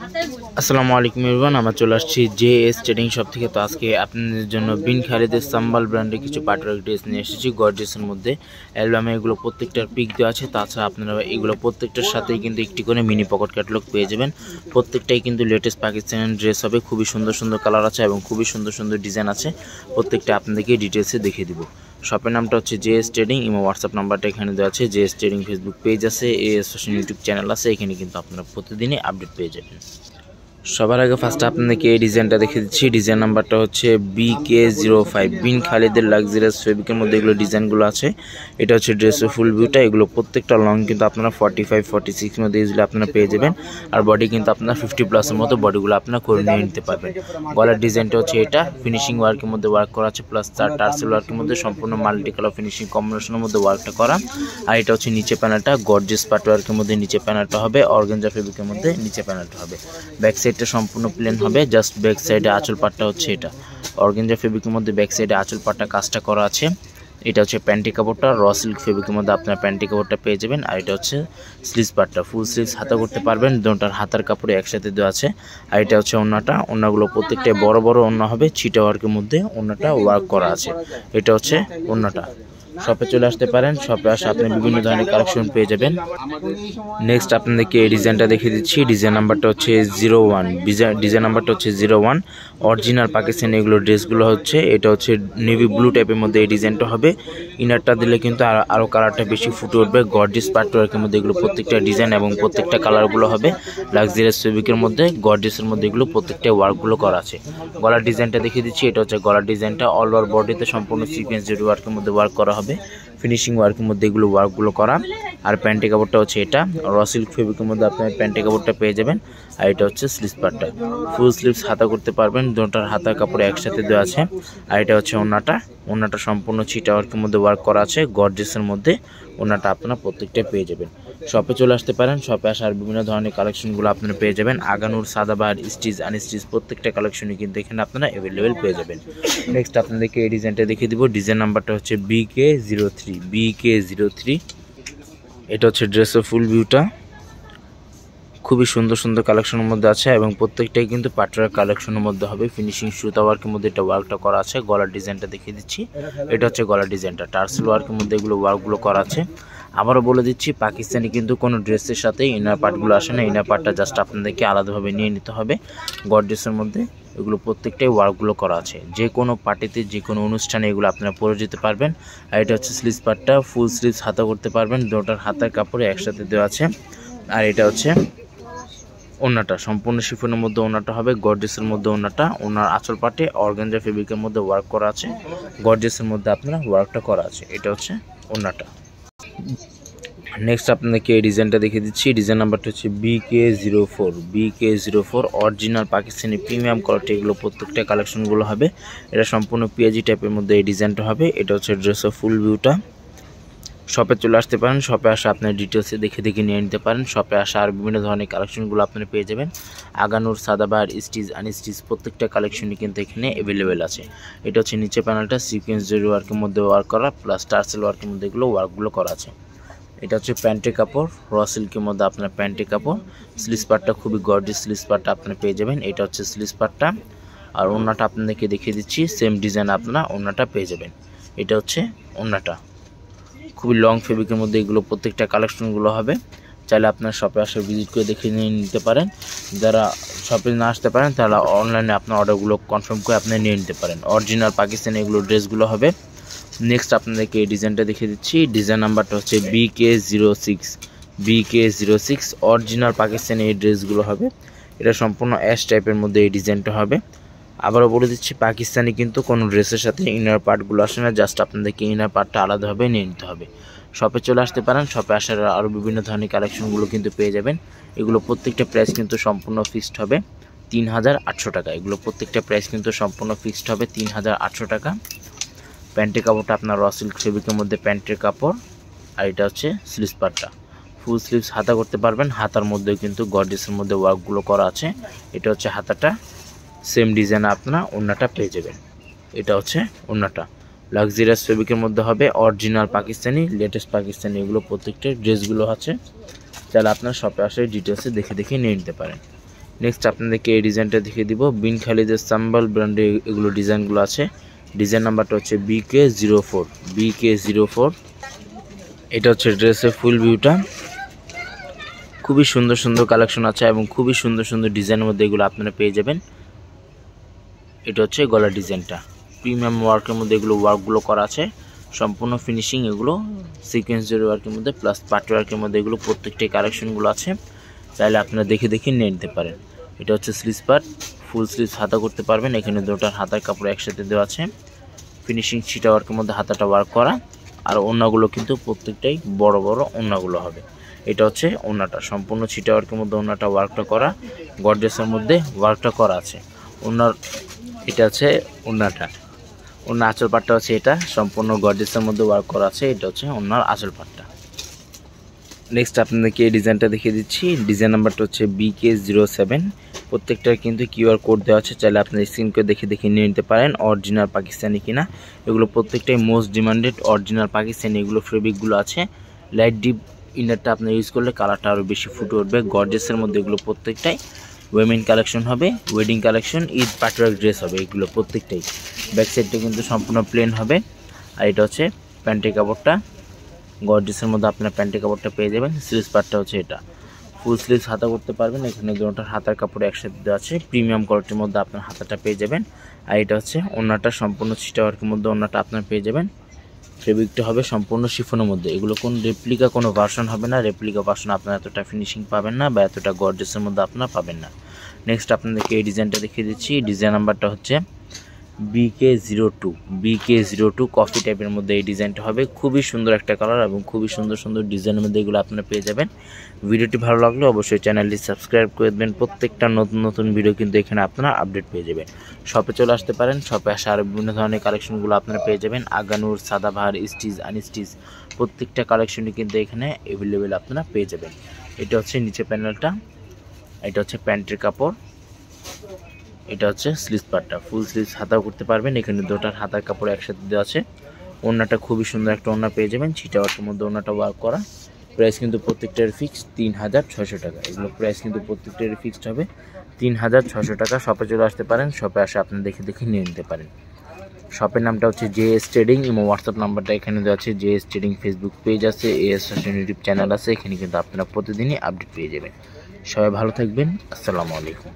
আসসালামু আলাইকুম এভরিওয়ান, আমরা চলে আসছি জেএস ট্রেডিং শপ থেকে। তো আজকে আপনাদের জন্য বিন খালিদের সাম্বাল ব্র্যান্ডের কিছু পাটওয়ার্ক ড্রেস নিয়ে এসেছি। গর্জিয়াসের মধ্যে অ্যালবামে এগুলো প্রত্যেকটার পিক দেওয়া আছে। তাছাড়া আপনারা এগুলো প্রত্যেকটার সাথেই কিন্তু একটি করে মিনি পকেট ক্যাটালগ পেয়ে যাবেন। প্রত্যেকটাই কিন্তু লেটেস্ট পাকিস্তানি ড্রেস হবে। খুবই সুন্দর সুন্দর কালার আছে এবং খুবই সুন্দর সুন্দর ডিজাইন আছে। প্রত্যেকটা আপনাদেরকে ডিটেলসে দেখিয়ে দিব। শপের নামটা হচ্ছে জেএস ট্রেডিং। ইমো হোয়াটসঅ্যাপ নাম্বারটা এখানে দেওয়া আছে। জেএস ট্রেডিং ফেসবুক পেজ আছে, এএস ফ্যাশন ইউটিউব চ্যানেল আছে। এখানে কিন্তু আপনারা প্রতিদিনই আপডেট পেয়ে যাবেন। সবার আগে ফার্স্ট আপনাদেরকে এই ডিজাইনটা দেখে দিচ্ছি। ডিজাইন নাম্বারটা হচ্ছে BK05। বিন খালিদের লাক্সারিয়াস ফেব্রিকের মধ্যে এগুলো ডিজাইনগুলো আছে। এটা হচ্ছে ড্রেসের ফুল ভিউটা। এগুলো প্রত্যেকটা লং কিন্তু আপনারা 45-46 মধ্যে ইজিলি আপনারা পেয়ে যাবেন। আর বডি কিন্তু আপনার 50+ মতো বডিগুলো আপনারা করে নিয়ে নিতে পারবেন। গলার ডিজাইনটা হচ্ছে এটা ফিনিশিং ওয়ার্কের মধ্যে ওয়ার্ক করা আছে, প্লাস টার্সেল ওয়ার্কের মধ্যে সম্পূর্ণ মাল্টি কালার ফিনিশিং কম্বিনেশনের মধ্যে ওয়ার্কটা করা। আর এটা হচ্ছে নিচে প্যানেলটা গর্জিয়াস পাট ওয়ার্কের মধ্যে নিচে প্যানেলটা হবে, অর্গানজা ফেব্রিকের মধ্যে নিচে প্যানেলটা হবে। ব্যাক সাইডটা সম্পূর্ণ প্লেন হবে, জাস্ট ব্যাক সাইডে আঁচল পাটটা হচ্ছে এটা অর্গানজা ফেব্রিকের মধ্যে ব্যাক সাইডে আঁচল পাটটা কাজটা করা আছে। এটা হচ্ছে প্যান্টি কাপড়টা র সিল্ক ফেব্রিকের মধ্যে আপনার প্যান্টি কাপড়টা পেয়ে যাবেন। আর এটা হচ্ছে স্লিভস পাটটা ফুল স্লিভস হাতা করতে পারবেন, দুটোর হাতার কাপড়ে একসাথে দেওয়া আছে। আর এটা হচ্ছে ওড়নাটা, ওড়নাগুলো প্রত্যেকটাই বড় বড় ওড়না হবে, ছিটা ওয়ার্কের মধ্যে ওড়নাটা ওয়ার্ক করা আছে। এটা হচ্ছে ওড়নাটা। শপে চলে আসতে পারেন, শপে আসে আপনি বিভিন্ন ধরনের কালেকশন পেয়ে যাবেন। নেক্সট আপনাদেরকে এই ডিজাইনটা দেখিয়ে দিচ্ছি। ডিজাইন নাম্বারটা হচ্ছে 01। ডিজাইন নাম্বারটা হচ্ছে 01। অরিজিনাল পাকিস্তানি এগুলো ড্রেসগুলো হচ্ছে। এটা হচ্ছে নেভি ব্লু টাইপের মধ্যে এই ডিজাইনটা হবে। ইনারটা দিলে কিন্তু আরও কালারটা বেশি ফুটে উঠবে। গর্জিয়াস পাটওয়ার্কের মধ্যে এগুলো প্রত্যেকটা ডিজাইন এবং প্রত্যেকটা কালারগুলো হবে লাক্সারিয়াস ফেব্রিকের মধ্যে, গর্জিয়াসের মধ্যে এগুলো প্রত্যেকটা ওয়ার্কগুলো করা আছে। গলার ডিজাইনটা দেখিয়ে দিচ্ছি। এটা হচ্ছে গলার ডিজাইনটা অল ওভার বডিতে সম্পূর্ণ সিকোয়েন্স জেড ওয়ার্কের মধ্যে ওয়ার্ক করা হবে, ফিনিশিং ওয়ার্কের মধ্যে এগুলো ওয়ার্কগুলো করা। আর প্যান্টি কাপড়টা হচ্ছে এটা র সিল্ক ফেব্রিকের মধ্যে আপনার প্যান্টি কাপড়টা পেয়ে যাবেন। আর এটা হচ্ছে স্লিভস পার্টটা ফুল স্লিভস হাতা করতে পারবেন, দুটোর হাতার কাপড়ে একসাথে দেওয়া আছে। আর এটা হচ্ছে ওড়নাটা, ওড়নাটা সম্পূর্ণ ছিটা ওয়ার্কের মধ্যে ওয়ার্ক করা আছে, গর্জিয়াসের মধ্যে ওড়নাটা আপনারা প্রত্যেকটা পেয়ে যাবেন। শপে চলে আসতে পারেন, শপে আসার বিভিন্ন ধরনের কালেকশনগুলো আপনারা পেয়ে যাবেন। আগানুর, সাদাবাহার, স্টিচ, আনস্টিচ প্রত্যেকটা কালেকশনই কিন্তু এখানে আপনারা অ্যাভেলেবেল পেয়ে যাবেন। নেক্সট আপনাদেরকে এই ডিজাইনটা দেখিয়ে দিব। ডিজাইন নাম্বারটা হচ্ছে BK03। এটা হচ্ছে ড্রেসের ফুল ভিউটা। খুবই সুন্দর সুন্দর কালেকশনের মধ্যে আছে এবং প্রত্যেকটাই কিন্তু পাটওয়ার্ক কালেকশনের মধ্যে হবে। ফিনিশিং সুতা ওয়ার্কের মধ্যে এটা ওয়ার্কটা করা আছে। গলার ডিজাইনটা দেখিয়ে দিচ্ছি। এটা হচ্ছে গলার ডিজাইনটা টার্সেল ওয়ার্কের মধ্যে এগুলো ওয়ার্কগুলো করা আছে। আবারও বলে দিচ্ছি, পাকিস্তানি কিন্তু কোনো ড্রেসের সাথে ইনার পার্টগুলো আসে না। ইনার পার্টটা জাস্ট আপনাদেরকে আলাদাভাবে নিয়ে নিতে হবে। গর্জিয়াসের মধ্যে এগুলো প্রত্যেকটাই ওয়ার্কগুলো করা আছে। যে কোনো পার্টিতে, যে কোনো অনুষ্ঠানে এগুলো আপনারা পরে যেতে পারবেন। আর এটা হচ্ছে স্লিভস পার্টটা ফুল স্লিভস হাতা করতে পারবেন, দুটোর হাতার কাপড়ে একসাথে দেওয়া আছে। আর এটা হচ্ছে ওড়নাটা, সম্পূর্ণ শিফনের মধ্যে ওড়নাটা হবে, গর্জিয়াসের মধ্যে ওড়নাটা। ওড়নার আঁচল পাটে অর্গানজা ফেব্রিকের মধ্যে ওয়ার্ক করা আছে, গর্জিয়াসের মধ্যে আপনারা ওয়ার্কটা করা আছে। এটা হচ্ছে ওড়নাটা। নেক্সট আপনাদেরকে এই ডিজাইনটা দেখিয়ে দিচ্ছি। ডিজাইন নাম্বারটা হচ্ছে BK04। Original Pakistani premium quality এগুলো প্রত্যেকটা কালেকশনগুলো হবে। এটা সম্পূর্ণ পিএজি টাইপের মধ্যে এই ডিজাইনটা হবে। এটা হচ্ছে ড্রেসের ফুল ভিউটা। শপে চলে আসতে পারেন, শপে আসা আপনার ডিটেলসে দেখে নিয়ে নিতে পারেন। শপে আসা আর বিভিন্ন ধরনের কালেকশনগুলো আপনারা পেয়ে যাবেন। আগানুর, সাদাবাহার, স্টিচ, আনস্টিচ প্রত্যেকটা কালেকশনই কিন্তু এখানে অ্যাভেলেবেল আছে। এটা হচ্ছে নিচে প্যানেলটা সিকোয়েন্স জেড ওয়ার্কের মধ্যে ওয়ার্ক করা, প্লাস টার্সেল ওয়ার্কের মধ্যে এগুলো ওয়ার্কগুলো করা আছে। এটা হচ্ছে প্যান্টের কাপড় র সিল্কের মধ্যে আপনার প্যান্টের কাপড়। স্লিভস পার্টটা খুবই গর্জিয়াস স্লিভস পার্টটা আপনারা পেয়ে যাবেন। এটা হচ্ছে স্লিভস পার্টটা। আর ওড়নাটা আপনাদেরকে দেখিয়ে দিচ্ছি, সেম ডিজাইন আপনারা ওড়নাটা পেয়ে যাবেন। এটা হচ্ছে ওড়নাটা। খুবই লং ফেব্রিকের মধ্যে এগুলো প্রত্যেকটা কালেকশনগুলো হবে। চাইলে আপনার শপে আসে ভিজিট করে দেখে নিয়ে নিতে পারেন। যারা শপে না আসতে পারেন তারা অনলাইনে আপনার অর্ডারগুলো কনফার্ম করে আপনি নিয়ে নিতে পারেন। অরিজিনাল পাকিস্তানি এগুলো ড্রেসগুলো হবে। নেক্সট আপনাদেরকে এই ডিজাইনটা দেখিয়ে দিচ্ছি। ডিজাইন নাম্বারটা হচ্ছে BK06। অরিজিনাল পাকিস্তানি এই ড্রেসগুলো হবে। এটা সম্পূর্ণ অ্যাশ টাইপের মধ্যে এই ডিজাইনটা হবে। আবারও বলে দিচ্ছি, পাকিস্তানি কিন্তু কোনো ড্রেসের সাথে ইনার পার্টগুলো আসে না, জাস্ট আপনাদেরকে ইনার পার্টটা আলাদাভাবে নিয়ে নিতে হবে। শপে চলে আসতে পারেন, শপে আসার আরও বিভিন্ন ধরনের কালেকশনগুলো কিন্তু পেয়ে যাবেন। এগুলো প্রত্যেকটা প্রাইস কিন্তু সম্পূর্ণ ফিক্সড হবে 3800 টাকা। এগুলো প্রত্যেকটা প্রাইস কিন্তু সম্পূর্ণ ফিক্সড হবে 3800 টাকা। প্যান্টের কাপড়টা আপনার র সিল্ক ফেব্রিকের মধ্যে প্যান্টের কাপড়। আর এটা হচ্ছে স্লিভস পার্টটা ফুল স্লিভস হাতা করতে পারবেন। হাতার মধ্যেও কিন্তু গর্জিয়াসের মধ্যে ওয়ার্কগুলো করা আছে। এটা হচ্ছে হাতাটা, সেম ডিজাইনে আপনারা ওড়নাটা পেয়ে যাবেন। এটা হচ্ছে ওড়নাটা লাক্সারিয়াস ফেব্রিকের মধ্যে হবে, অরিজিনাল পাকিস্তানি লেটেস্ট পাকিস্তানি এগুলো প্রত্যেকটা ড্রেসগুলো আছে। তাহলে আপনার শপে আসে ডিটেলসে দেখে নিয়ে নিতে পারেন। নেক্সট আপনাদেরকে এই ডিজাইনটা দেখিয়ে দিব। বিন খালিদের সাম্বাল ব্র্যান্ডে এগুলো ডিজাইনগুলো আছে। ডিজাইন নাম্বারটা হচ্ছে BK04। এটা হচ্ছে ড্রেসের ফুল ভিউটা। খুবই সুন্দর সুন্দর কালেকশন আছে এবং খুবই সুন্দর সুন্দর ডিজাইনের মধ্যে এগুলো আপনারা পেয়ে যাবেন। এটা হচ্ছে গলার ডিজাইনটা, প্রিমিয়াম ওয়ার্কের মধ্যে এগুলো ওয়ার্কগুলো করা আছে, সম্পূর্ণ ফিনিশিং এগুলো সিকোয়েন্স জরি ওয়ার্কের মধ্যে প্লাস পার্টি ওয়ার্কের মধ্যে এগুলো প্রত্যেকটাই কালেকশনগুলো আছে, চাইলে আপনারা দেখে দেখে নিয়ে নিতে পারেন। এটা হচ্ছে স্লিভস পার্ট, ফুল স্লিভস হাতা করতে পারবেন। এখানে দুটার হাতার কাপড় একসাথে দেওয়া আছে, ফিনিশিং ছিটা ওয়ার্কের মধ্যে হাতাটা ওয়ার্ক করা, আর ওড়নাগুলো কিন্তু প্রত্যেকটাই বড় বড় ওড়নাগুলো হবে। এটা হচ্ছে ওড়নাটা, সম্পূর্ণ ছিটা ওয়ার্কের মধ্যে ওড়নাটা ওয়ার্কটা করা, গর্জিয়াসের মধ্যে ওয়ার্কটা করা আছে। ওড়নার এটা হচ্ছে ওড়নাটা, ওড়নার আঁচল পাটটা হচ্ছে এটা, সম্পূর্ণ গর্জিয়াসের মধ্যে ওয়ার্ক করা আছে। এটা হচ্ছে ওড়নার আঁচল পাটটা। নেক্সট আপনাদেরকে এই ডিজাইনটা দেখিয়ে দিচ্ছি। ডিজাইন নাম্বারটা হচ্ছে BK07। প্রত্যেকটার কিন্তু কিউআর কোড দেওয়া আছে, চাইলে আপনার স্ক্রিন করে দেখে দেখে নিয়ে নিতে পারেন অরিজিনাল পাকিস্তানি কিনা। এগুলো প্রত্যেকটাই মোস্ট ডিমান্ডেড অরিজিনাল পাকিস্তানি এগুলো ফেব্রিকগুলো আছে। লাইট ডিপ ইনারটা আপনি ইউজ করলে কালারটা আরও বেশি ফুটে উঠবে। গর্জিয়াসের মধ্যে এগুলো প্রত্যেকটাই ওয়েমেন কালেকশন হবে, ওয়েডিং কালেকশন, ঈদ পাটওয়ার্ক ড্রেস হবে এগুলো প্রত্যেকটাই। ব্যাক সাইডটা কিন্তু সম্পূর্ণ প্লেন হবে। আর এটা হচ্ছে প্যান্টের কাপড়টা, গর্জিয়াসের মধ্যে আপনার প্যান্টের কাপড়টা পেয়ে যাবেন। স্লিভস পার্টটা হচ্ছে এটা, ফুল স্লিভস হাতা করতে পারবেন। এখানে দুটোর হাতার কাপড় একসাথে দেওয়া আছে, প্রিমিয়াম কোয়ালিটির মধ্যে আপনার হাতাটা পেয়ে যাবেন। আর এটা হচ্ছে ওড়নাটা, সম্পূর্ণ ছিটা ওয়ার্কের মধ্যে ওড়নাটা আপনার পেয়ে যাবেন। ফেব্রিকটা হবে সম্পূর্ণ শিফনের মধ্যে, এগুলো কোন রেপ্লিকা কোনো ভার্সন হবে না। রেপ্লিকা ভার্সন আপনার এতটা ফিনিশিং পাবেন না বা এতটা গর্জিয়াসের মধ্যে আপনারা পাবেন না। নেক্সট আপনাদেরকে এই ডিজাইনটা দেখিয়ে দিচ্ছি। ডিজাইন নাম্বারটা হচ্ছে BK02 কফি টাইপের মধ্যে এই ডিজাইনটা হবে। খুবই সুন্দর একটা কালার এবং খুবই সুন্দর সুন্দর ডিজাইনের মধ্যে এগুলো আপনারা পেয়ে যাবেন। ভিডিওটি ভালো লাগলে অবশ্যই চ্যানেলটি সাবস্ক্রাইব করে দেবেন। প্রত্যেকটা নতুন নতুন ভিডিও কিন্তু এখানে আপনারা আপডেট পেয়ে যাবেন। শপে চলে আসতে পারেন, শপে আসা আর বিভিন্ন ধরনের কালেকশনগুলো আপনারা পেয়ে যাবেন। আগানুর, সাদাবাহার, স্টিচ, আনস্টিচ প্রত্যেকটা কালেকশনই কিন্তু এখানে অ্যাভেলেবেল আপনারা পেয়ে যাবেন। এটা হচ্ছে নিচে প্যানেলটা, এটা হচ্ছে প্যান্টের কাপড়, এটা হচ্ছে স্লিভস পার্টটা, ফুল স্লিভস হাতাও করতে পারবেন। এখানে দুটার হাতার কাপড় একসাথে দেওয়া আছে। ওড়নাটা খুবই সুন্দর একটা ওড়না পেয়ে যাবেন, ছিটা ওয়ার্কের মধ্যে ওড়নাটা ওয়ার্ক করা। প্রাইস কিন্তু প্রত্যেকটার ফিক্সড 3600 টাকা। এগুলো প্রাইস কিন্তু প্রত্যেকটার ফিক্সড হবে 3600 টাকা। শপে চলে আসতে পারেন, শপে আসে আপনি দেখে দেখে নিয়ে নিতে পারেন। শপের নামটা হচ্ছে JS ট্রেডিং। এবং হোয়াটসঅ্যাপ নাম্বারটা এখানে দেওয়া আছে। JS ট্রেডিং ফেসবুক পেজ আছে, AS ফ্যাশন ইউটিউব চ্যানেল আছে। এখানে কিন্তু আপনারা প্রতিদিনই আপডেট পেয়ে যাবেন। সবাই ভালো থাকবেন, আসসালামু আলাইকুম।